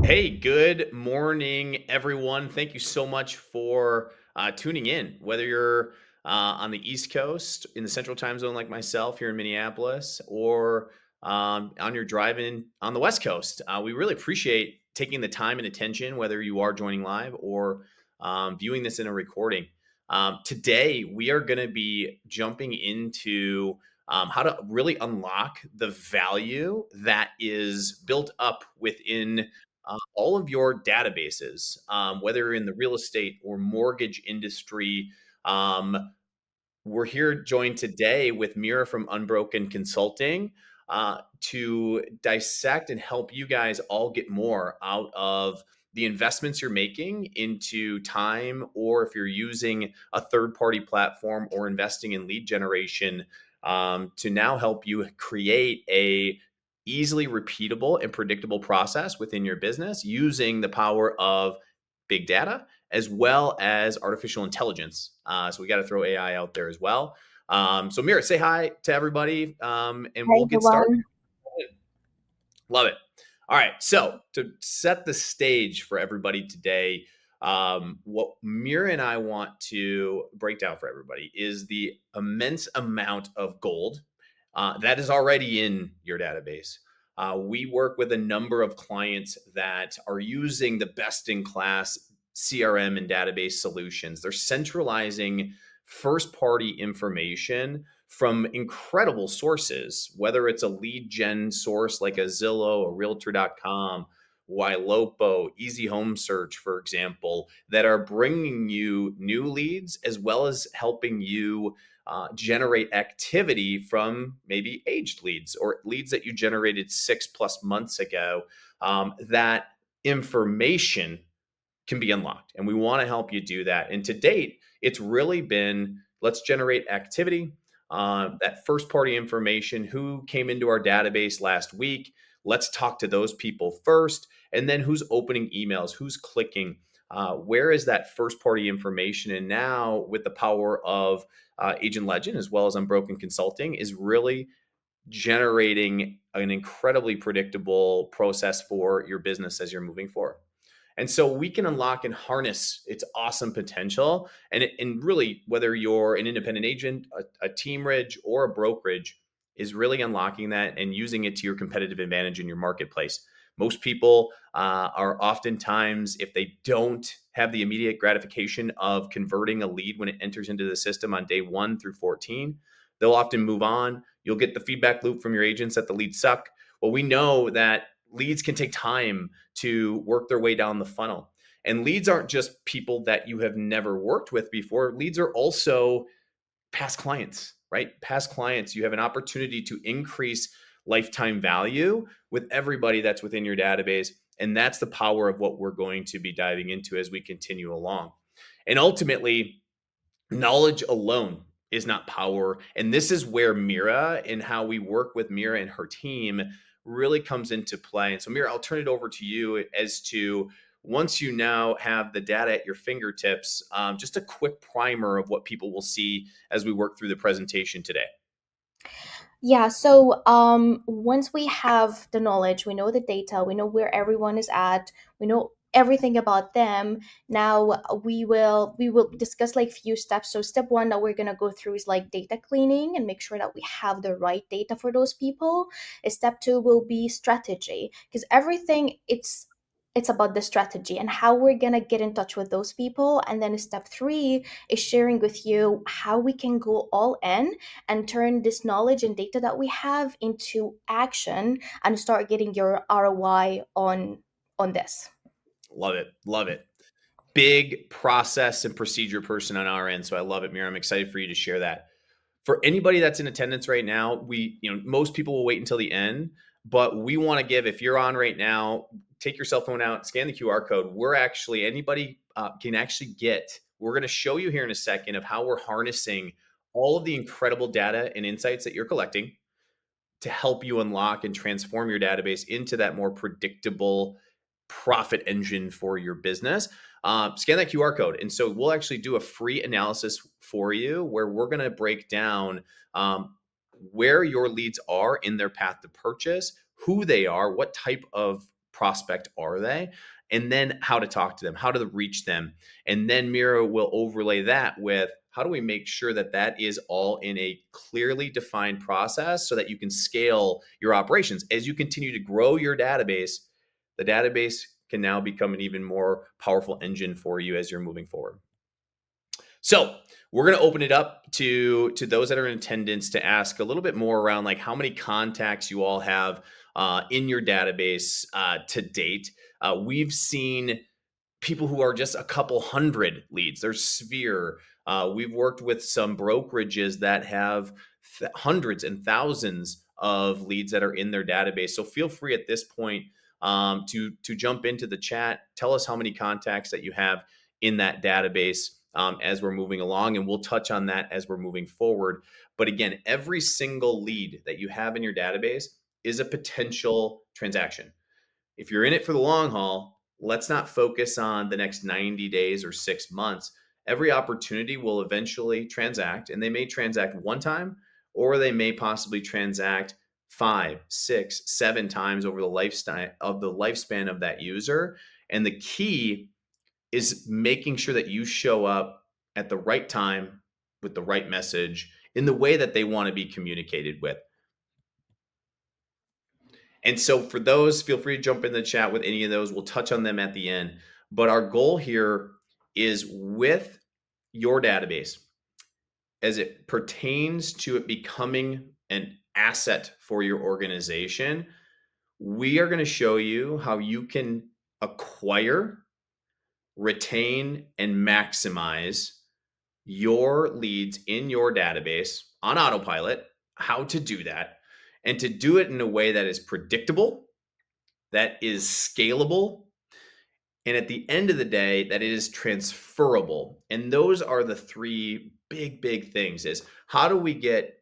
Hey, good morning, everyone. Thank you so much for tuning in. Whether you're on the East Coast in the Central Time Zone, like myself here in Minneapolis, or on your drive-in on the West Coast, we really appreciate taking the time and attention, whether you are joining live or viewing this in a recording. Today, we are going to be jumping into how to really unlock the value that is built up within all of your databases, whether you're in the real estate or mortgage industry. We're here joined today with Mira from Unbroken Consulting to dissect and help you guys all get more out of the investments you're making into time, or if you're using a third party platform or investing in lead generation, to now help you create a easily repeatable and predictable process within your business using the power of big data as well as artificial intelligence. So we got to throw AI out there as well. So Mira, say hi to everybody, and Hi we'll get started. everyone. Love it. All right. So to set the stage for everybody today, what Mira and I want to break down for everybody is the immense amount of gold that is already in your database. We work with a number of clients that are using the best in class CRM and database solutions. They're centralizing first party information from incredible sources, whether it's a lead gen source like a Zillow, a Realtor.com, Ylopo, Easy Home Search, for example, that are bringing you new leads as well as helping you generate activity from maybe aged leads or leads that you generated 6+ months ago. That information can be unlocked. And we want to help you do that. And to date, it's really been let's generate activity, that first party information, who came into our database last week. Let's talk to those people first. And then who's opening emails, who's clicking, where is that first party information? And now, with the power of Agent Legend as well as Unbroken Consulting, is really generating an incredibly predictable process for your business as you're moving forward. And so we can unlock and harness its awesome potential. And really, whether you're an independent agent, a team ridge, or a brokerage, is really unlocking that and using it to your competitive advantage in your marketplace. Most people are oftentimes, if they don't have the immediate gratification of converting a lead when it enters into the system on day 1 through 14, they'll often move on. You'll get the feedback loop from your agents that the leads suck. Well, we know that leads can take time to work their way down the funnel. And leads aren't just people that you have never worked with before. Leads are also past clients, right? Past clients. You have an opportunity to increase lifetime value with everybody that's within your database. And that's the power of what we're going to be diving into as we continue along. And ultimately, knowledge alone is not power. And this is where Mira and how we work with Mira and her team really comes into play. And so, Mira, I'll turn it over to you as to once you now have the data at your fingertips, just a quick primer of what people will see as we work through the presentation today. Once we have the knowledge, we know the data, we know where everyone is at, we know everything about them. Now we will discuss like few steps. So step one that we're gonna go through is like data cleaning and make sure that we have the right data for those people. Step two will be strategy, because everything it's about the strategy and how we're gonna get in touch with those people. And then step three is sharing with you how we can go all in and turn this knowledge and data that we have into action and start getting your ROI on this. Love it. Love it. Big process and procedure person on our end. So I love it, Mira. I'm excited for you to share that. For anybody that's in attendance right now, most people will wait until the end, but we want to give, if you're on right now, take your cell phone out, scan the QR code. Anybody can actually we're going to show you here in a second of how we're harnessing all of the incredible data and insights that you're collecting to help you unlock and transform your database into that more predictable profit engine for your business. Scan that QR code. And so we'll actually do a free analysis for you where we're going to break down where your leads are in their path to purchase, who they are, what type of prospect are they? And then how to talk to them, how to reach them. And then Mira will overlay that with how do we make sure that that is all in a clearly defined process so that you can scale your operations. As you continue to grow your database, the database can now become an even more powerful engine for you as you're moving forward. So we're going to open it up to those that are in attendance to ask a little bit more around like how many contacts you all have in your database to date. We've seen people who are just a couple hundred leads. There's Sphere. We've worked with some brokerages that have hundreds and thousands of leads that are in their database. So feel free at this point to jump into the chat. Tell us how many contacts that you have in that database as we're moving along, and we'll touch on that as we're moving forward. But again, every single lead that you have in your database is a potential transaction. If you're in it for the long haul, let's not focus on the next 90 days or 6 months. Every opportunity will eventually transact, and they may transact one time, or they may possibly transact 5, 6, 7 times over the lifespan of that user. And the key is making sure that you show up at the right time with the right message in the way that they want to be communicated with. And so for those, feel free to jump in the chat with any of those. We'll touch on them at the end. But our goal here is with your database as it pertains to it becoming an asset for your organization. We are going to show you how you can acquire, retain, and maximize your leads in your database on Autopilot, how to do that, and to do it in a way that is predictable, that is scalable, and at the end of the day, that it is transferable. And those are the three big things is how do we get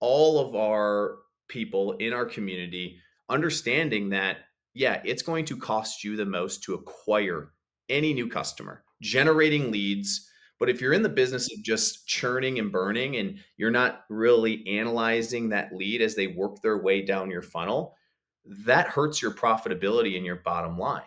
all of our people in our community understanding that, yeah, it's going to cost you the most to acquire any new customer, generating leads. But if you're in the business of just churning and burning and you're not really analyzing that lead as they work their way down your funnel, that hurts your profitability and your bottom line.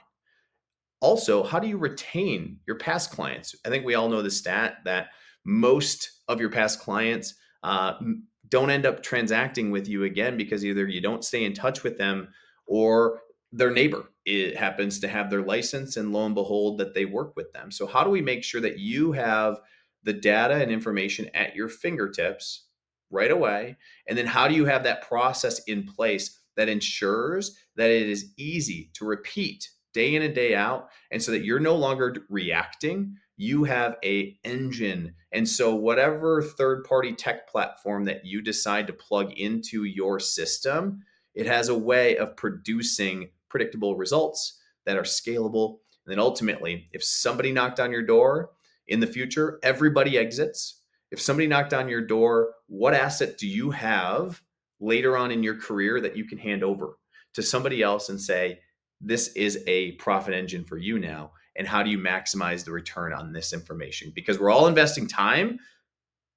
Also, how do you retain your past clients? I think we all know the stat that most of your past clients don't end up transacting with you again because either you don't stay in touch with them or their neighbor it happens to have their license and lo and behold that they work with them. So how do we make sure that you have the data and information at your fingertips right away? And then how do you have that process in place that ensures that it is easy to repeat day in and day out, and so that you're no longer reacting, you have a engine. And so whatever third party tech platform that you decide to plug into your system, it has a way of producing predictable results that are scalable. And then ultimately, if somebody knocked on your door in the future, everybody exits. If somebody knocked on your door, what asset do you have later on in your career that you can hand over to somebody else and say, this is a profit engine for you now? And how do you maximize the return on this information? Because we're all investing time,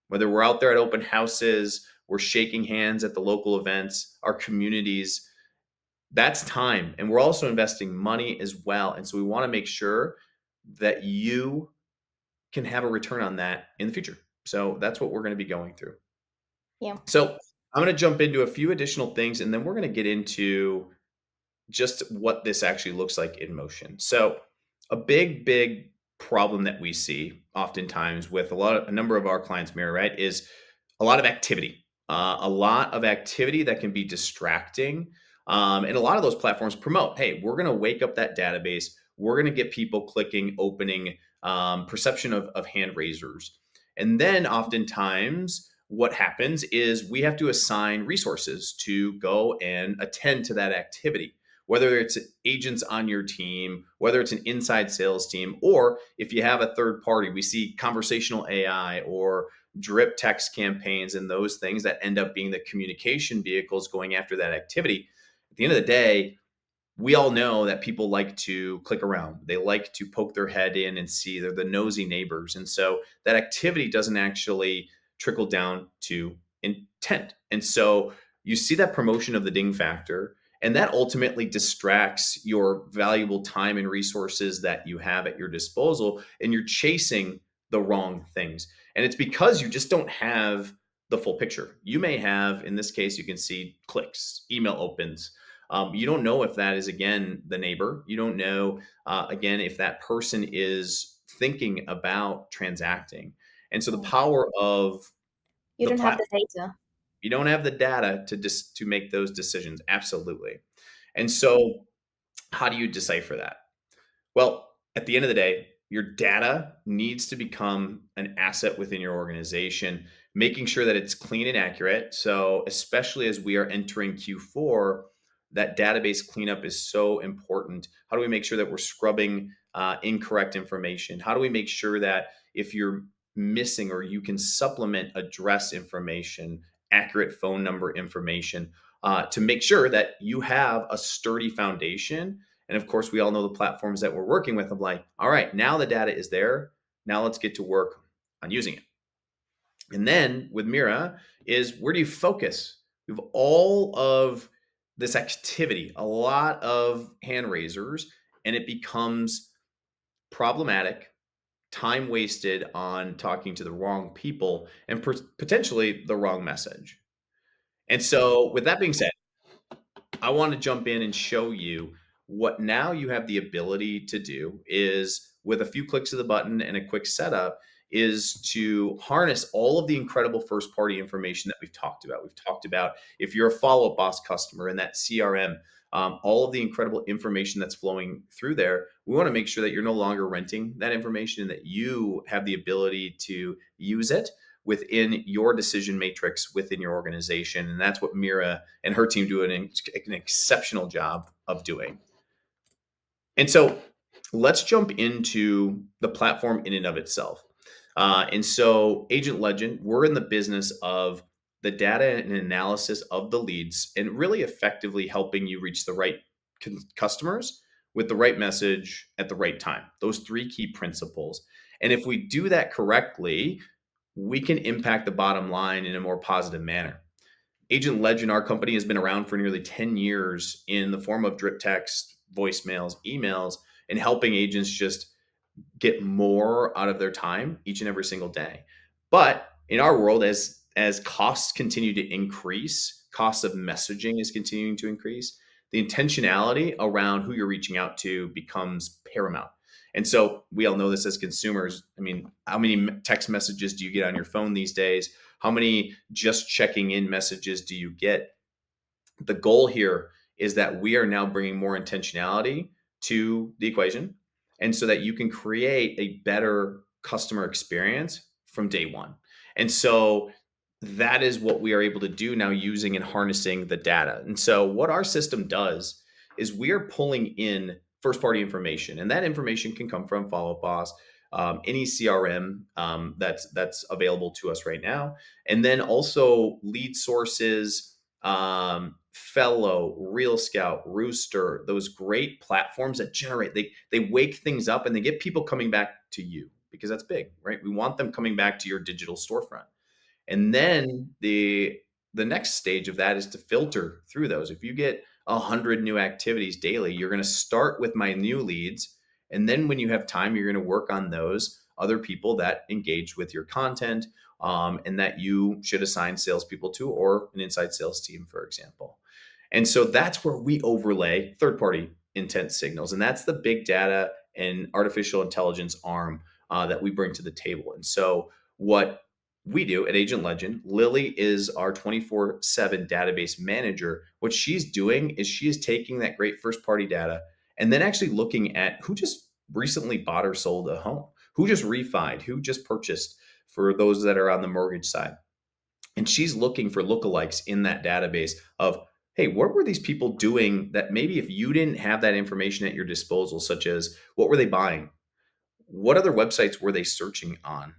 whether we're out there at open houses, we're shaking hands at the local events, our communities, that's time. And we're also investing money as well. And so we want to make sure that you can have a return on that in the future. So that's what we're going to be going through. Yeah. So I'm going to jump into a few additional things, and then we're going to get into just what this actually looks like in motion. So a big problem that we see oftentimes with a number of our clients, Mira, right, is a lot of activity, that can be distracting. And a lot of those platforms promote, hey, we're going to wake up that database. We're going to get people clicking, opening, perception of hand raisers. And then oftentimes what happens is we have to assign resources to go and attend to that activity, whether it's agents on your team, whether it's an inside sales team, or if you have a third party, we see conversational AI or drip text campaigns and those things that end up being the communication vehicles going after that activity. At the end of the day, we all know that people like to click around. They like to poke their head in and see. They're the nosy neighbors. And so that activity doesn't actually trickle down to intent. And so you see that promotion of the ding factor. And that ultimately distracts your valuable time and resources that you have at your disposal, and you're chasing the wrong things. And it's because you just don't have the full picture. You may have, in this case, you can see clicks, email opens. You don't know if that is, again, the neighbor. You don't know, again, if that person is thinking about transacting. And so the Mm. power of You the don't have platform, the data. you don't have the data to make those decisions. Absolutely. And so how do you decipher that? Well, at the end of the day, your data needs to become an asset within your organization, making sure that it's clean and accurate. So, especially as we are entering Q4, that database cleanup is so important. How do we make sure that we're scrubbing incorrect information? How do we make sure that if you're missing, or you can supplement address information, accurate phone number information, to make sure that you have a sturdy foundation? And of course, we all know the platforms that we're working with. I'm like, all right, now the data is there. Now let's get to work on using it. And then with Mira is, where do you focus? We have all of this activity, a lot of hand raisers, and it becomes problematic, time wasted on talking to the wrong people, and potentially the wrong message. And so, with that being said, I want to jump in and show you what now you have the ability to do is, with a few clicks of the button and a quick setup, is to harness all of the incredible first party information that we've talked about. We've talked about, if you're a follow up boss customer in that CRM, all of the incredible information that's flowing through there. We want to make sure that you're no longer renting that information and that you have the ability to use it within your decision matrix within your organization. And that's what Mira and her team do an exceptional job of doing. And so let's jump into the platform in and of itself. And so, Agent Legend, we're in the business of the data and analysis of the leads, and really effectively helping you reach the right customers with the right message at the right time. Those three key principles. And if we do that correctly, we can impact the bottom line in a more positive manner. Agent Legend, our company, has been around for nearly 10 years in the form of drip text, voicemails, emails, and helping agents just get more out of their time each and every single day. But in our world, as costs continue to increase, costs of messaging is continuing to increase, the intentionality around who you're reaching out to becomes paramount. And so we all know this as consumers. I mean, how many text messages do you get on your phone these days? How many just checking in messages do you get? The goal here is that we are now bringing more intentionality to the equation, and so that you can create a better customer experience from day one. And so that is what we are able to do now, using and harnessing the data. And so what our system does is, we are pulling in first party information, and that information can come from Follow Up Boss, any CRM that's available to us right now, and then also lead sources, Fellow, Real Scout, Rooster, those great platforms that generate, they wake things up and they get people coming back to you, because that's big, right? We want them coming back to your digital storefront. And then the next stage of that is to filter through those. If you get 100 new activities daily, you're going to start with my new leads, and then when you have time, you're going to work on those other people that engage with your content, and that you should assign salespeople to, or an inside sales team, for example. And so that's where we overlay third party intent signals. And that's the big data and artificial intelligence arm that we bring to the table. And so, what we do at Agent Legend, Lily is our 24/7 database manager. What she's doing is, she is taking that great first party data and then actually looking at who just recently bought or sold a home, who just refied, who just purchased, for those that are on the mortgage side. And she's looking for lookalikes in that database of, hey, what were these people doing that maybe if you didn't have that information at your disposal, such as what were they buying? What other websites were they searching on?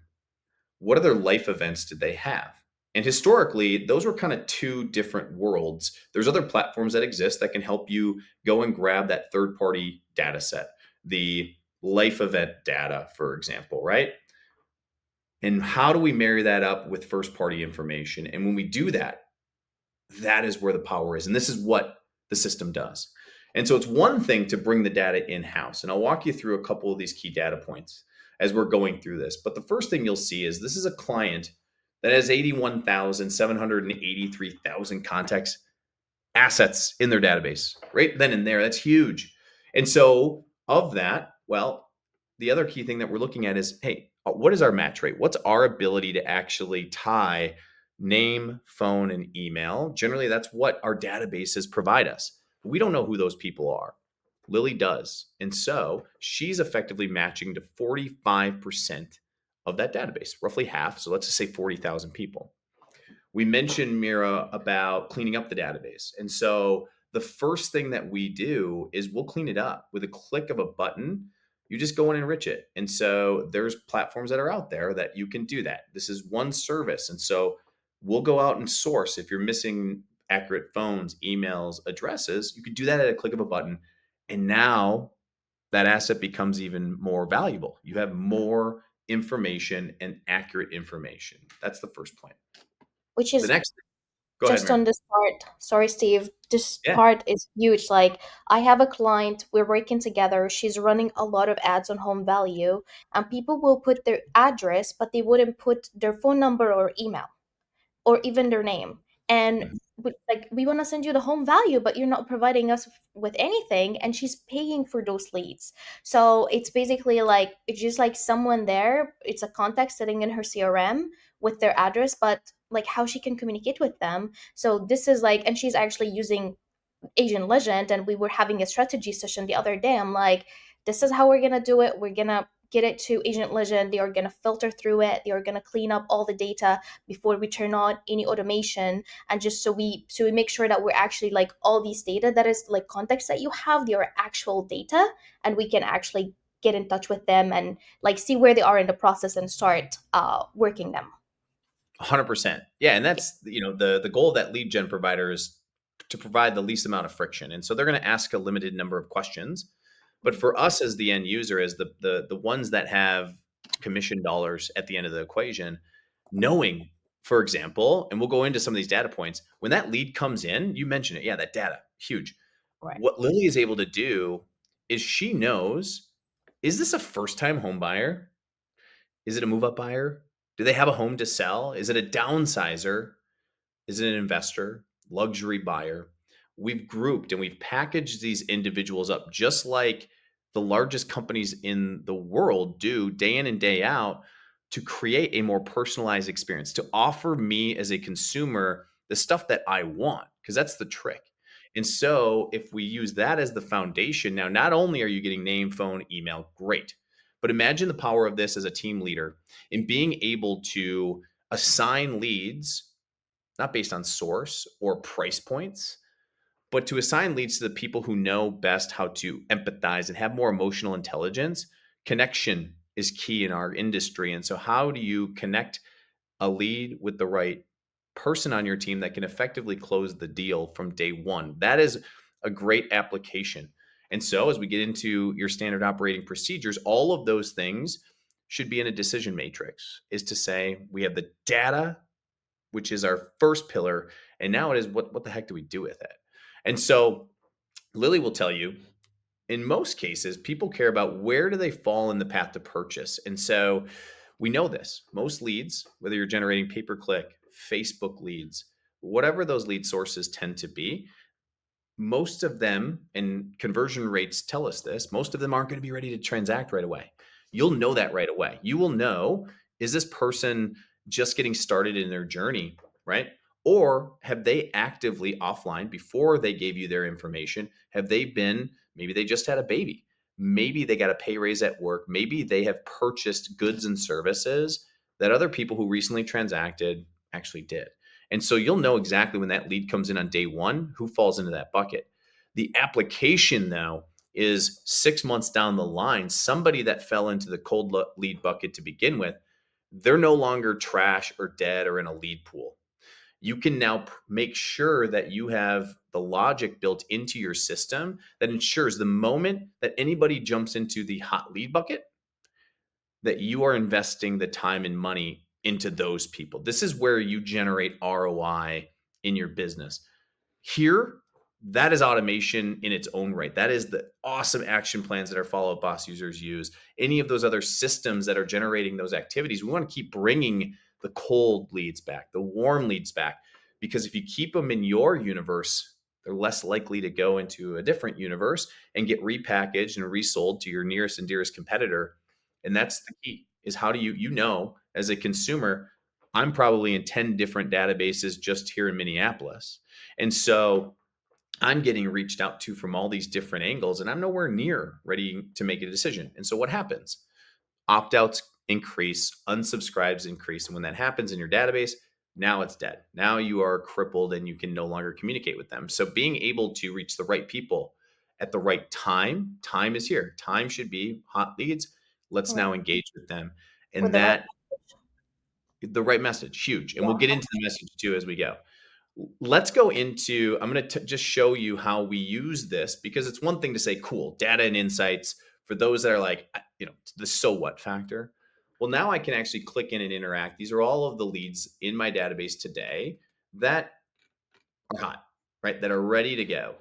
What other life events did they have? And historically, those were kind of two different worlds. There's other platforms that exist that can help you go and grab that third party data set, the life event data, for example, right? And how do we marry that up with first party information? And when we do that, that is where the power is. And this is what the system does. And so it's one thing to bring the data in-house. And I'll walk you through a couple of these key data points as we're going through this. But the first thing you'll see is this is a client that has 81,783,000 contacts, assets in their database right then and there. That's huge. And so of that, well, the other key thing that we're looking at is, hey, what is our match rate? What's our ability to actually tie name, phone, and email? Generally, that's what our databases provide us. We don't know who those people are. Lily does. And so she's effectively matching to 45% of that database, roughly half. So let's just say 40,000 people. We mentioned Mira about cleaning up the database. And so the first thing that we do is we'll clean it up with a click of a button. You just go and enrich it. And so there's platforms that are out there that you can do that. This is one service. And so we'll go out and source. If you're missing accurate phones, emails, addresses, you could do that at a click of a button. And now that asset becomes even more valuable. You have more information and accurate information. That's the first point. Which The is next thing, go ahead, just Mary. on this part. Sorry, Steve. This Yeah. part is huge. Like, I have a client, we're working together. She's running a lot of ads on home value, and people will put their address, but they wouldn't put their phone number or email or even their name. And Mhm. like, we want to send you the home value, but you're not providing us with anything, and she's paying for those leads. So it's basically like, it's just like someone there, it's a contact sitting in her CRM with their address, but like how she can communicate with them. So this is like, and she's actually using Asian Legend, and we were having a strategy session the other day. I'm like, this is how we're gonna do it. We're gonna get it to Agent Legend. They are gonna filter through it. They are gonna clean up all the data before we turn on any automation, and just so we make sure that we're actually like all these data that is like context that you have, they are actual data, and we can actually get in touch with them and like see where they are in the process and start working them. 100%. Yeah, and that's, the goal of that lead gen provider is to provide the least amount of friction. And so they're going to ask a limited number of questions. But for us as the end user, as the ones that have commission dollars at the end of the equation, knowing, for example, and we'll go into some of these data points, when that lead comes in, you mentioned it. Yeah, that data, huge. Right. What Lily is able to do is she knows, is this a first-time home buyer? Is it a move-up buyer? Do they have a home to sell? Is it a downsizer? Is it an investor, luxury buyer? We've grouped and we've packaged these individuals up just like the largest companies in the world do day in and day out to create a more personalized experience, to offer me as a consumer the stuff that I want, because that's the trick. And so if we use that as the foundation, now not only are you getting name, phone, email, great, but imagine the power of this as a team leader in being able to assign leads not based on source or price points, but to assign leads to the people who know best how to empathize and have more emotional intelligence. Connection is key in our industry. And so, how do you connect a lead with the right person on your team that can effectively close the deal from day one? That is a great application. And so, as we get into your standard operating procedures, all of those things should be in a decision matrix, is to say, we have the data, which is our first pillar. And now it is, what the heck do we do with it? And so Lily will tell you, in most cases, people care about where do they fall in the path to purchase. And so we know this. Most leads, whether you're generating pay per click, Facebook leads, whatever those lead sources tend to be, most of them, and conversion rates tell us this, most of them aren't going to be ready to transact right away. You'll know that right away. You will know, is this person just getting started in their journey, right? Or have they actively offline before they gave you their information? Have they been, maybe they just had a baby. Maybe they got a pay raise at work. Maybe they have purchased goods and services that other people who recently transacted actually did. And so you'll know exactly when that lead comes in on day one, who falls into that bucket. The application, though, is 6 months down the line. Somebody that fell into the cold lead bucket to begin with, they're no longer trash or dead or in a lead pool. You can now make sure that you have the logic built into your system that ensures the moment that anybody jumps into the hot lead bucket, that you are investing the time and money into those people. This is where you generate ROI in your business. Here, that is automation in its own right. That is the awesome action plans that our Follow Up Boss users use. Any of those other systems that are generating those activities, we want to keep bringing the cold leads back, the warm leads back, because if you keep them in your universe, they're less likely to go into a different universe and get repackaged and resold to your nearest and dearest competitor. And that's the key, is how do you as a consumer, I'm probably in 10 different databases just here in Minneapolis. And so I'm getting reached out to from all these different angles, and I'm nowhere near ready to make a decision. And so what happens? Opt outs increase, unsubscribes increase. And when that happens in your database, now it's dead. Now you are crippled and you can no longer communicate with them. So being able to reach the right people at the right time is here. Time should be hot leads. Let's Right. now engage with them. With And the right. that, the right message, huge. And we'll Yeah. get into the message too as we go. Let's go into, I'm going to just show you how we use this, because it's one thing to say, cool, data and insights for those that are like, the so what factor. Well, now I can actually click in and interact. These are all of the leads in my database today that are hot, right? That are ready to go.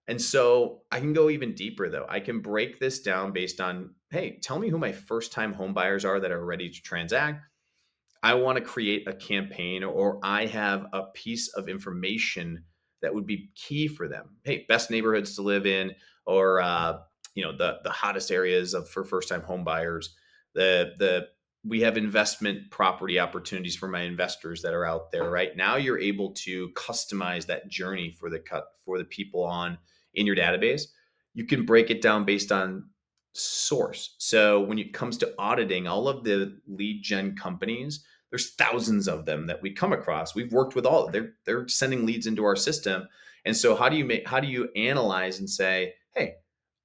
And so I can go even deeper though. I can break this down based on, hey, tell me who my first time home buyers are that are ready to transact. I want to create a campaign, or I have a piece of information that would be key for them. Hey, best neighborhoods to live in, or the hottest areas of for first time home buyers. The We have investment property opportunities for my investors that are out there. Right now, you're able to customize that journey for the people on in your database. You can break it down based on source. So when it comes to auditing, all of the lead gen companies, there's thousands of them that we come across. We've worked with all. They're sending leads into our system. And so how do you analyze and say, hey,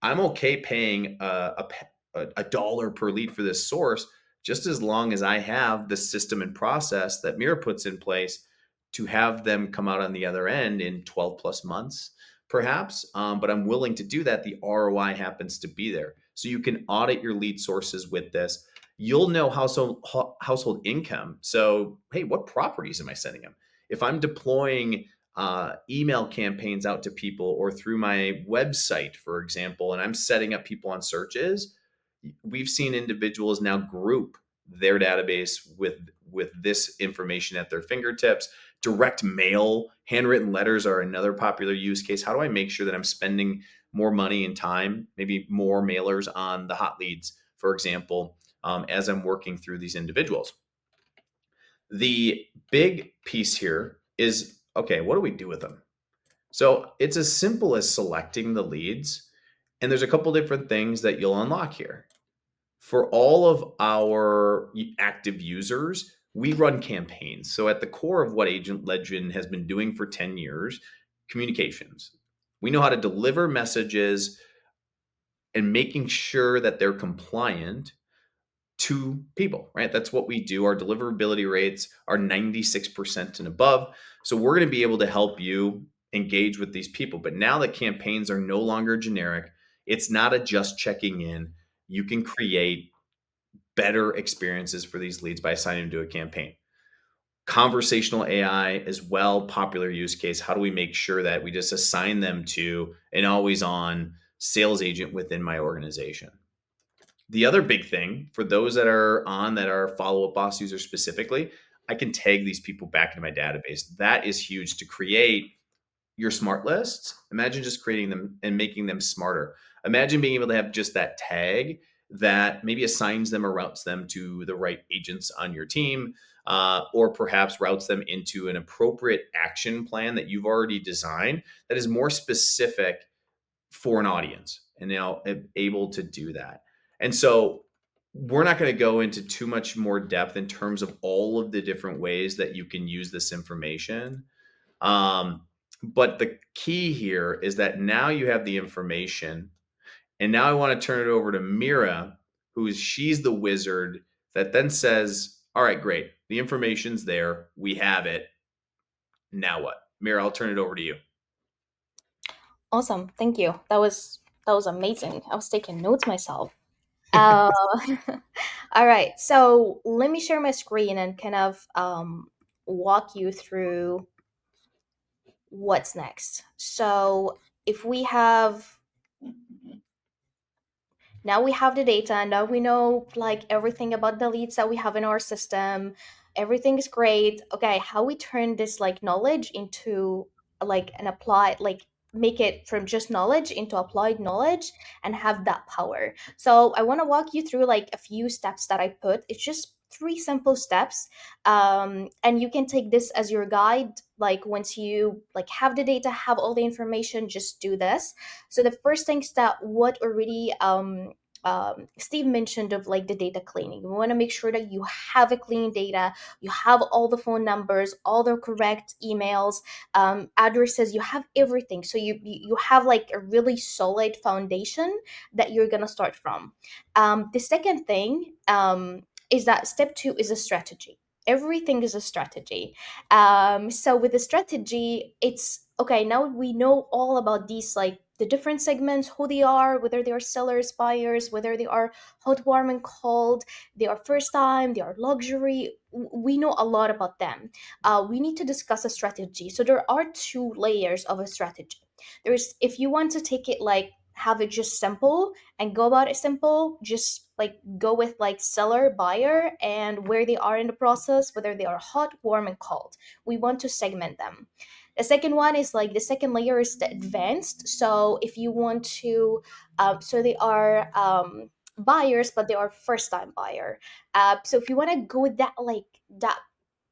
I'm okay paying a dollar per lead for this source, just as long as I have the system and process that Mira puts in place to have them come out on the other end in 12 plus months, perhaps. But I'm willing to do that. The ROI happens to be there. So you can audit your lead sources with this. You'll know household income. So, hey, what properties am I sending them? If I'm deploying email campaigns out to people, or through my website, for example, and I'm setting up people on searches, we've seen individuals now group their database with this information at their fingertips. Direct mail, handwritten letters are another popular use case. How do I make sure that I'm spending more money and time, maybe more mailers on the hot leads, for example, as I'm working through these individuals? The big piece here is, okay, what do we do with them? So it's as simple as selecting the leads, and there's a couple different things that you'll unlock here. For all of our active users, we run campaigns. So at the core of what Agent Legend has been doing for 10 years, communications. We know how to deliver messages and making sure that they're compliant to people, right? That's what we do. Our deliverability rates are 96% and above. So we're going to be able to help you engage with these people. But now that campaigns are no longer generic, it's not a just checking in. You can create better experiences for these leads by assigning them to a campaign. Conversational AI as well, popular use case. How do we make sure that we just assign them to an always on sales agent within my organization? The other big thing for those that are Follow Up Boss users specifically, I can tag these people back into my database. That is huge to create your smart lists. Imagine just creating them and making them smarter. Imagine being able to have just that tag that maybe assigns them or routes them to the right agents on your team, or perhaps routes them into an appropriate action plan that you've already designed that is more specific for an audience, and now able to do that. And so we're not going to go into too much more depth in terms of all of the different ways that you can use this information. Um, but the key here is that now you have the information, and now I want to turn it over to Mira, she's the wizard that then says, "All right, great, the information's there, we have it. Now what?" Mira, I'll turn it over to you. Awesome. Thank you. That was amazing. I was taking notes myself. Uh, all right. So let me share my screen and kind of walk you through what's next. So if we have now we have the data, now we know like everything about the leads that we have in our system, everything is great. Okay, how we turn this like knowledge into like an applied, like make it from just knowledge into applied knowledge and have that power. So I want to walk you through like a few steps that I put. It's just three simple steps, and you can take this as your guide. Like once you like have the data, have all the information, just do this. So the first things that what already Steve mentioned of like the data cleaning. We want to make sure that you have a clean data, you have all the phone numbers, all the correct emails, addresses, you have everything. So you have like a really solid foundation that you're gonna start from. The second thing is that step two is a strategy. Everything is a strategy. So with the strategy, it's okay. Now we know all about these like the different segments, who they are, whether they are sellers, buyers, whether they are hot, warm, and cold, they are first time, they are luxury. We know a lot about them. We need to discuss a strategy. So there are two layers of a strategy. There's if you want to take it like have it just simple and go about it simple, just like go with like seller, buyer, and where they are in the process, whether they are hot, warm, and cold. We want to segment them. The second one is like the second layer is the advanced. So if you want to, so they are buyers, but they are first time buyer. So if you want to go with that, like that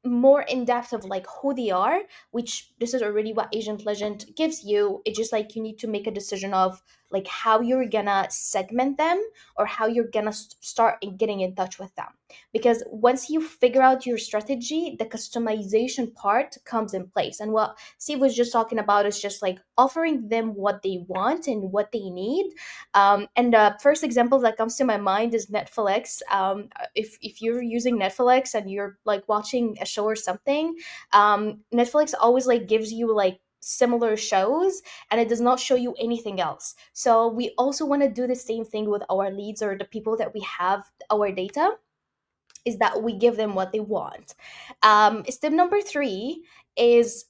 more in depth of like who they are, which this is already what Agent Legend gives you. It's just like you need to make a decision of like how you're gonna segment them or how you're gonna start getting in touch with them. Because once you figure out your strategy, the customization part comes in place. And what Steve was just talking about is just like offering them what they want and what they need. And the first example that comes to my mind is Netflix. If you're using Netflix and you're like watching a show or something, Netflix always like gives you like similar shows and it does not show you anything else. So we also want to do the same thing with our leads or the people that we have our data, is that we give them what they want. Step number three is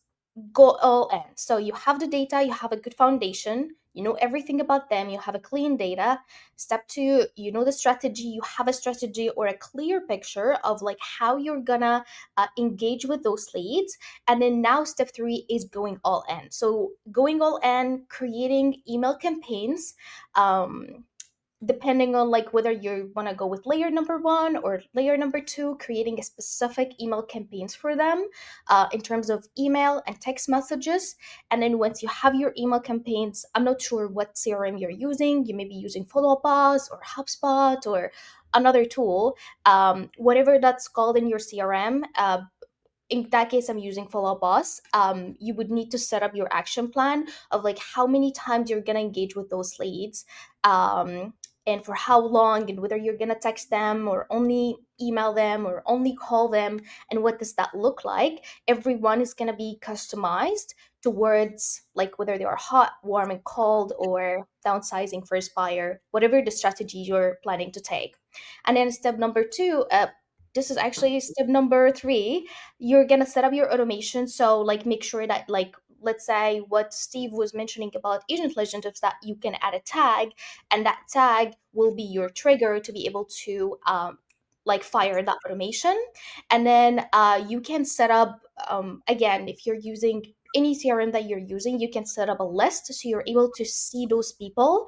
go all in. So you have the data, you have a good foundation, you know everything about them, you have a clean data. Step two, you know the strategy, you have a strategy or a clear picture of like how you're gonna engage with those leads. And then now step three is going all in. So going all in, creating email campaigns. Depending on like whether you want to go with layer number one or layer number two, creating a specific email campaigns for them in terms of email and text messages. And then once you have your email campaigns, I'm not sure what CRM you're using. You may be using Follow Up Boss or HubSpot or another tool, whatever that's called in your CRM. In that case, I'm using Follow Up Boss. You would need to set up your action plan of like how many times you're gonna engage with those leads, and for how long, and whether you're gonna text them or only email them or only call them, and what does that look like. Everyone is gonna be customized towards like whether they are hot, warm, and cold, or downsizing, first buyer, whatever the strategy you're planning to take. And then step number two, this is actually step number three, you're gonna set up your automation. So like make sure that like let's say what Steve was mentioning about Agent Legend is that you can add a tag, and that tag will be your trigger to be able to like fire that automation. And then you can set up again, if you're using any CRM that you're using, you can set up a list so you're able to see those people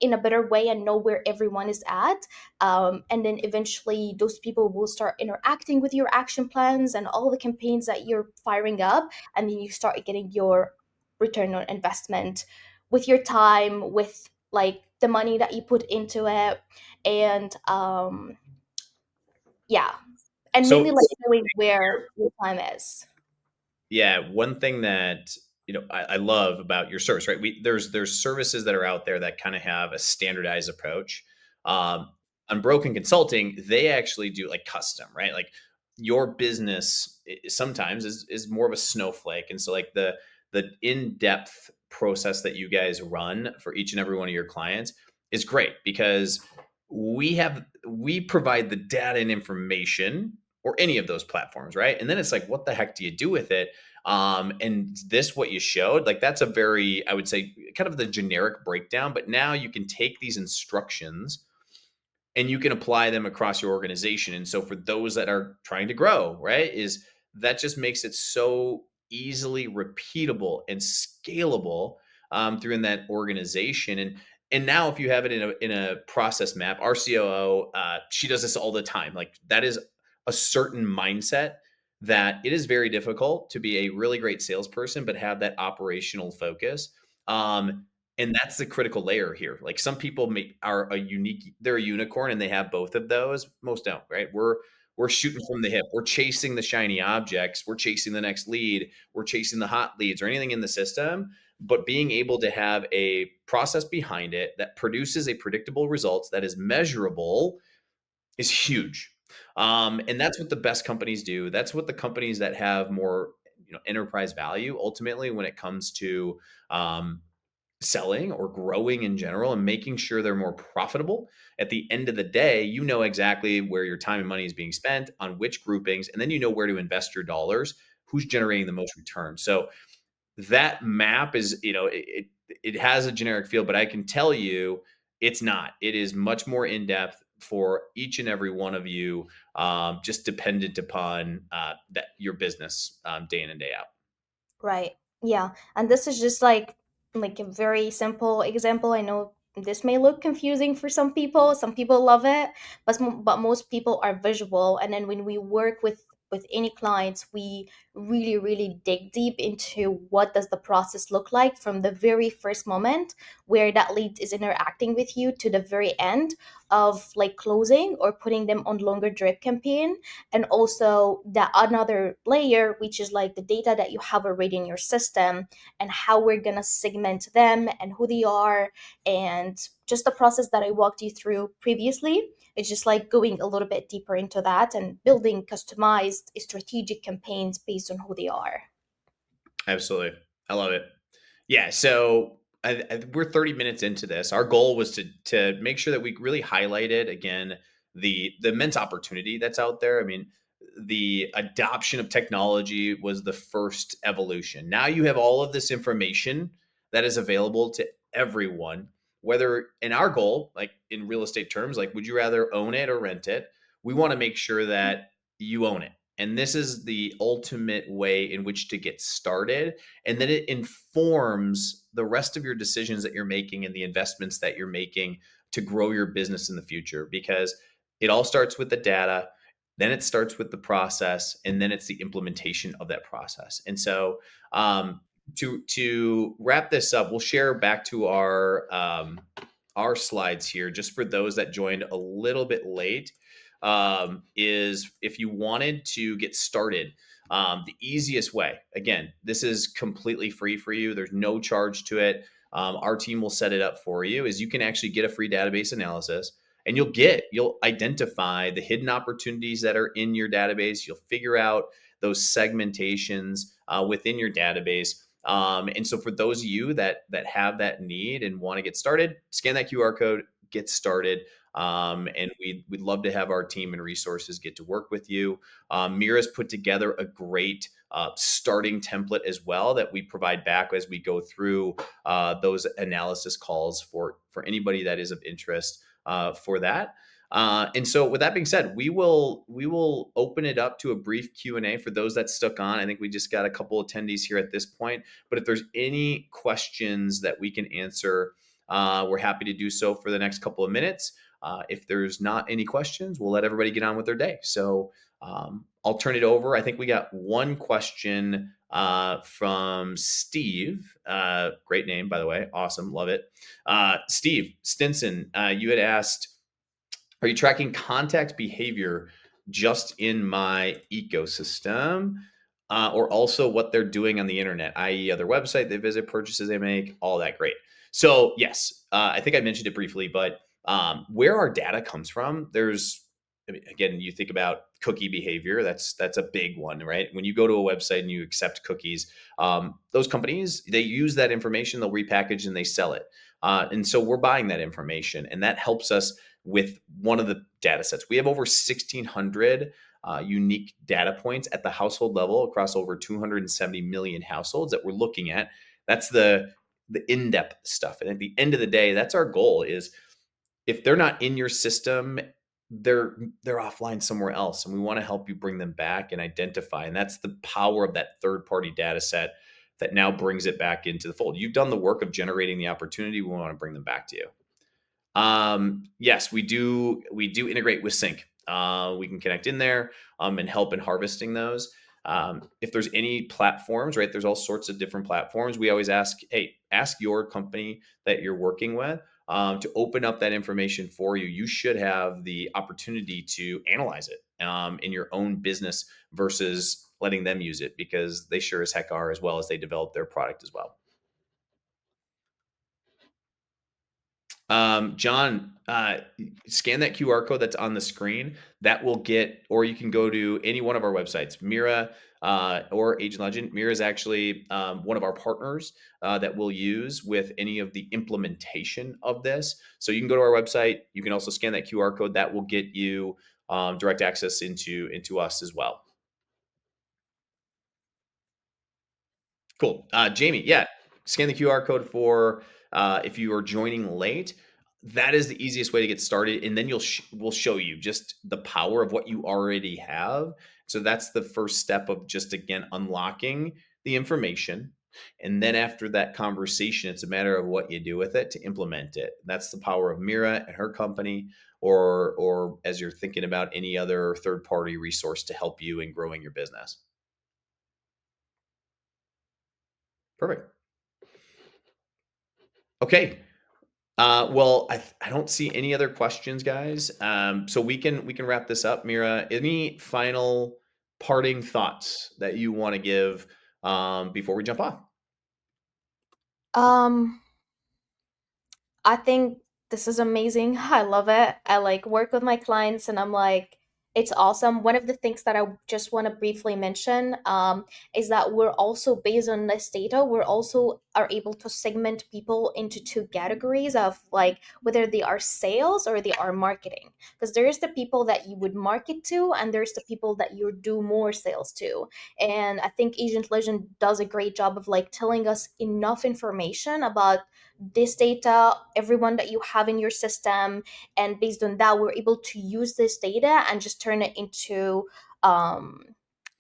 in a better way and know where everyone is at. And then eventually those people will start interacting with your action plans and all the campaigns that you're firing up, and then you start getting your return on investment with your time, with like the money that you put into it. And yeah, and mainly So like knowing where your time is. yeah, one thing that I love about your service, right? There's services that are out there that kind of have a standardized approach. Um, Unbroken Consulting, they actually do like custom, right? Like your business sometimes is more of a snowflake, and so like the in depth process that you guys run for each and every one of your clients is great because we provide the data and information or any of those platforms, right? And then it's like, what the heck do you do with it? And this, what you showed, like that's a very, I would say, kind of the generic breakdown. But now you can take these instructions and you can apply them across your organization. And so for those that are trying to grow, right, is that just makes it so easily repeatable and scalable through in that organization. And now if you have it in a process map, our COO, she does this all the time. Like that is a certain mindset that it is very difficult to be a really great salesperson, but have that operational focus. And that's the critical layer here. Like some people are they're a unicorn and they have both of those. Most don't, right? We're shooting from the hip. We're chasing the shiny objects. We're chasing the next lead. We're chasing the hot leads or anything in the system. But being able to have a process behind it that produces a predictable results that is measurable is huge. And that's what the best companies do. That's what the companies that have more, enterprise value ultimately when it comes to selling or growing in general and making sure they're more profitable. At the end of the day, you know exactly where your time and money is being spent on which groupings, and then you know where to invest your dollars, who's generating the most return. So that map is, it has a generic feel, but I can tell you it's not. It is much more in depth for each and every one of you, just dependent upon that your business day in and day out. Right. Yeah. And this is just like a very simple example. I know this may look confusing for some people. Some people love it, but most people are visual. And then when we work with any clients, we really dig deep into what does the process look like from the very first moment where that lead is interacting with you to the very end of like closing or putting them on longer drip campaign. And also the another layer, which is like the data that you have already in your system and how we're going to segment them and who they are, and just the process that I walked you through previously. It's just like going a little bit deeper into that and building customized strategic campaigns based on who they are. Absolutely. I love it. Yeah. So we're 30 minutes into this. Our goal was to make sure that we really highlighted again the immense opportunity that's out there. I mean, the adoption of technology was the first evolution. Now you have all of this information that is available to everyone. Whether in our goal, like in real estate terms, like would you rather own it or rent it? We want to make sure that you own it. And this is the ultimate way in which to get started. And then it informs the rest of your decisions that you're making and the investments that you're making to grow your business in the future, because it all starts with the data, then it starts with the process, and then it's the implementation of that process. And so to wrap this up, we'll share back to our slides here just for those that joined a little bit late. Is if you wanted to get started, the easiest way, again, this is completely free for you. There's no charge to it. Our team will set it up for you, is you can actually get a free database analysis, and you'll identify the hidden opportunities that are in your database. You'll figure out those segmentations within your database. And so for those of you that have that need and want to get started, scan that QR code, get started. And we'd love to have our team and resources get to work with you. Mira's put together a great starting template as well that we provide back as we go through those analysis calls for anybody that is of interest for that. And so with that being said, we will open it up to a brief Q&A for those that stuck on. I think we just got a couple attendees here at this point, but if there's any questions that we can answer, we're happy to do so for the next couple of minutes. If there's not any questions, we'll let everybody get on with their day. So I'll turn it over. I think we got one question from Steve. Great name, by the way. Awesome. Love it. Steve Stinson, you had asked, are you tracking contact behavior just in my ecosystem? Or also what they're doing on the internet, i.e. other website they visit, purchases they make, all that great. So yes, I think I mentioned it briefly, but where our data comes from, again, you think about cookie behavior, that's a big one, right? When you go to a website and you accept cookies, those companies, they use that information, they'll repackage and they sell it. And so we're buying that information, and that helps us with one of the data sets. We have over 1,600 unique data points at the household level across over 270 million households that we're looking at. That's the in-depth stuff. And at the end of the day, that's our goal is if they're not in your system, they're offline somewhere else. And we want to help you bring them back and identify. And that's the power of that third-party data set that now brings it back into the fold. You've done the work of generating the opportunity. We want to bring them back to you. Yes, we do. We do integrate with Sync. We can connect in there and help in harvesting those. If there's any platforms, right? There's all sorts of different platforms. We always ask, hey, ask your company that you're working with to open up that information for you. You should have the opportunity to analyze it in your own business versus letting them use it, because they sure as heck are, as well as they develop their product as well. John, scan that QR code that's on the screen. That will get, or you can go to any one of our websites, Mira or Agent Legend. Mira is actually one of our partners that we'll use with any of the implementation of this. So you can go to our website. You can also scan that QR code. That will get you direct access into us as well. Cool. Jamie, yeah, scan the QR code for if you are joining late. That is the easiest way to get started. And then we'll show you just the power of what you already have. So that's the first step of just, again, unlocking the information. And then after that conversation, it's a matter of what you do with it to implement it. That's the power of Mira and her company, or as you're thinking about any other third-party resource to help you in growing your business. Perfect. Okay. Well, I don't see any other questions, guys. So we can wrap this up. Mira, any final parting thoughts that you want to give before we jump off? Um, I think this is amazing. I love it. I like work with my clients and I'm like, it's awesome. One of the things that I just want to briefly mention is that we're also based on this data, we're also are able to segment people into two categories of like whether they are sales or they are marketing. Because there's the people that you would market to and there's the people that you do more sales to. And I think Agent Legend does a great job of like telling us enough information about this data, everyone that you have in your system, and based on that, we're able to use this data and just turn it into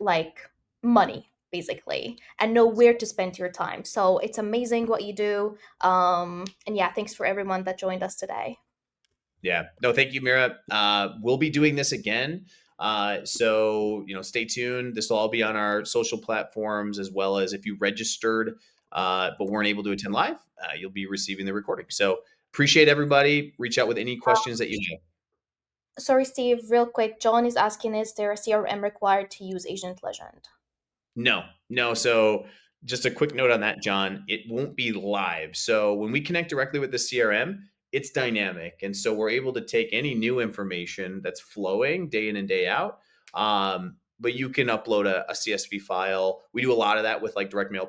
like money basically and know where to spend your time. So it's amazing what you do. And yeah, thanks for everyone that joined us today. Yeah. No, thank you, Mira. We'll be doing this again. So, stay tuned. This will all be on our social platforms, as well as if you registered but weren't able to attend live, you'll be receiving the recording. So appreciate everybody. Reach out with any questions that you have. Sorry, Steve, real quick. John is asking, is there a CRM required to use Agent Legend? No, no. So just a quick note on that, John. It won't be live. So when we connect directly with the CRM, it's dynamic. And so we're able to take any new information that's flowing day in and day out. But you can upload a CSV file. We do a lot of that with like direct mail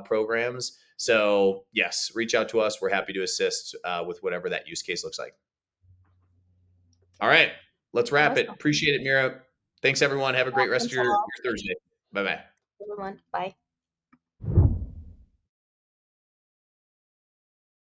programs. So yes, reach out to us. We're happy to assist with whatever that use case looks like. All right, let's wrap it. Awesome. Appreciate it, Mira. Thanks, everyone. Have a great rest of Thanks a your lot, Thursday. Bye bye. everyone. Bye.